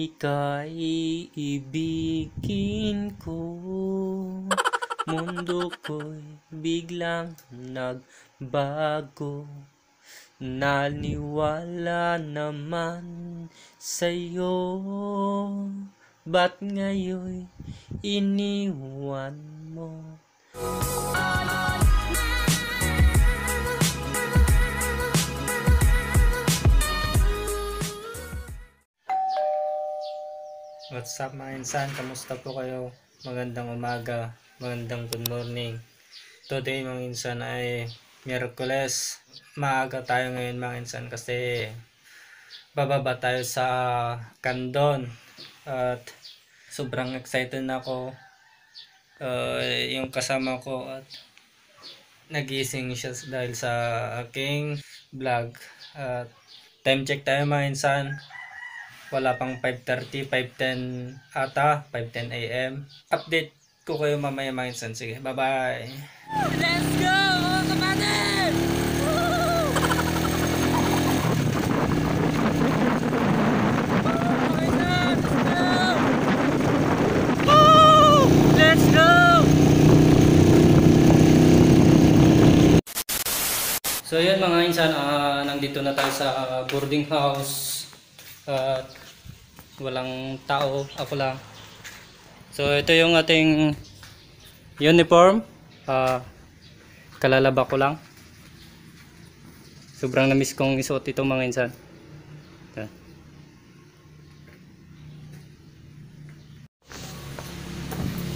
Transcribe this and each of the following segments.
Ika'y iibigin ko, mundo ko'y biglang nagbago. Naniwala naman sa'yo, ba't ngayon iniwan mo? What's up mga insan? Kamusta po kayo? Magandang umaga, magandang good morning. Today mga insan ay Miyerkules. Maaga tayo ngayon mga insan kasi bababa tayo sa Candon. At sobrang excited na ako. Yung kasama ko at nagising siya dahil sa aking vlog. At time check tayo mga insan. Wala pang 5:30, 5:10 ata, 5:10 AM. Update ko kayo mamaya mga insan. Sige, bye-bye! Let's go! Kapatid! Let's go! So yun mga insan, nandito na tayo sa boarding house. At walang tao, ako lang. So ito yung ating uniform. Kalalaba ko lang. Sobrang namiss kong isuot ito mga insan. Yan.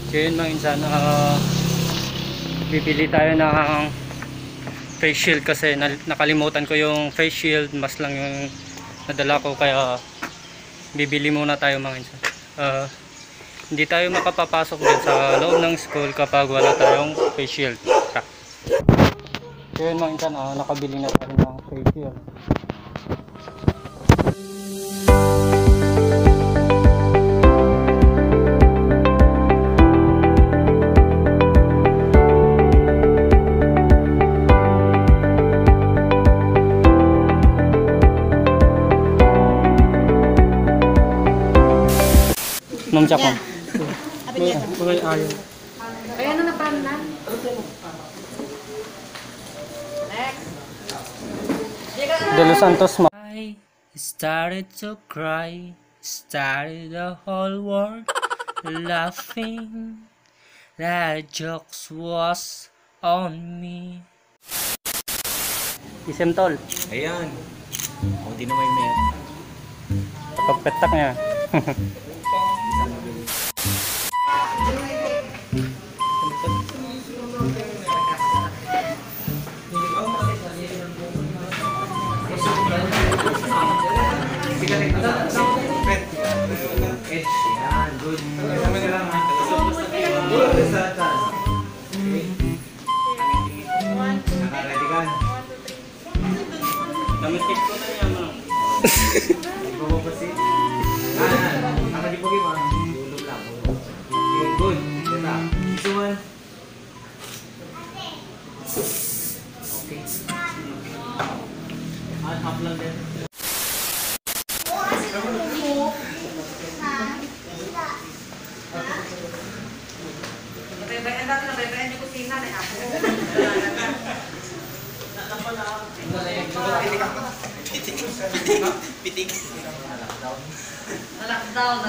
So yun mga insan, bibili tayo ng face shield kasi nakalimutan ko yung face shield. Mas lang yung nadala ko, kaya bibili muna tayo mga insan. Hindi tayo makapapasok din sa loob ng school kapag wala tayong face shield. So yun mga insan, nakabili na tayo ng face shield. Ma'am Chakong. Bagay ayaw. Kaya na napanan. Next. De Los Santos. I started to cry, started the whole world laughing. The jokes was on me. Isem tol. Ayan. O, di na may met. Pagpetak niya. Yan, good. Nakaready ka? Namitik ko na yan. Nagbababasit? Nakadipugin mo. Dulog lang. Okay, good. Ganda. Isuman. Okay. Half lang din. Nabaybayan natin, nabaybayan yung kusina na ako. Pitik. Nalockdown.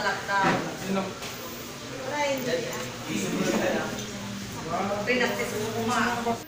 Pinagtis mo kumakas.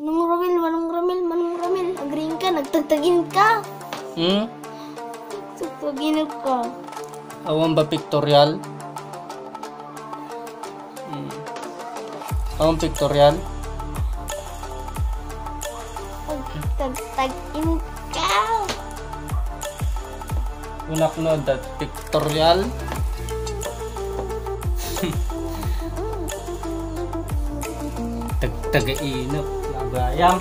Manong Ramil. Agree ka, nagtagtagin ka. Nagtagtagin ka. Awan ba pictorial? Awan pictorial? Nagtagtagin ka. Unak no that pictorial? Tag-tagainok. Nabayang.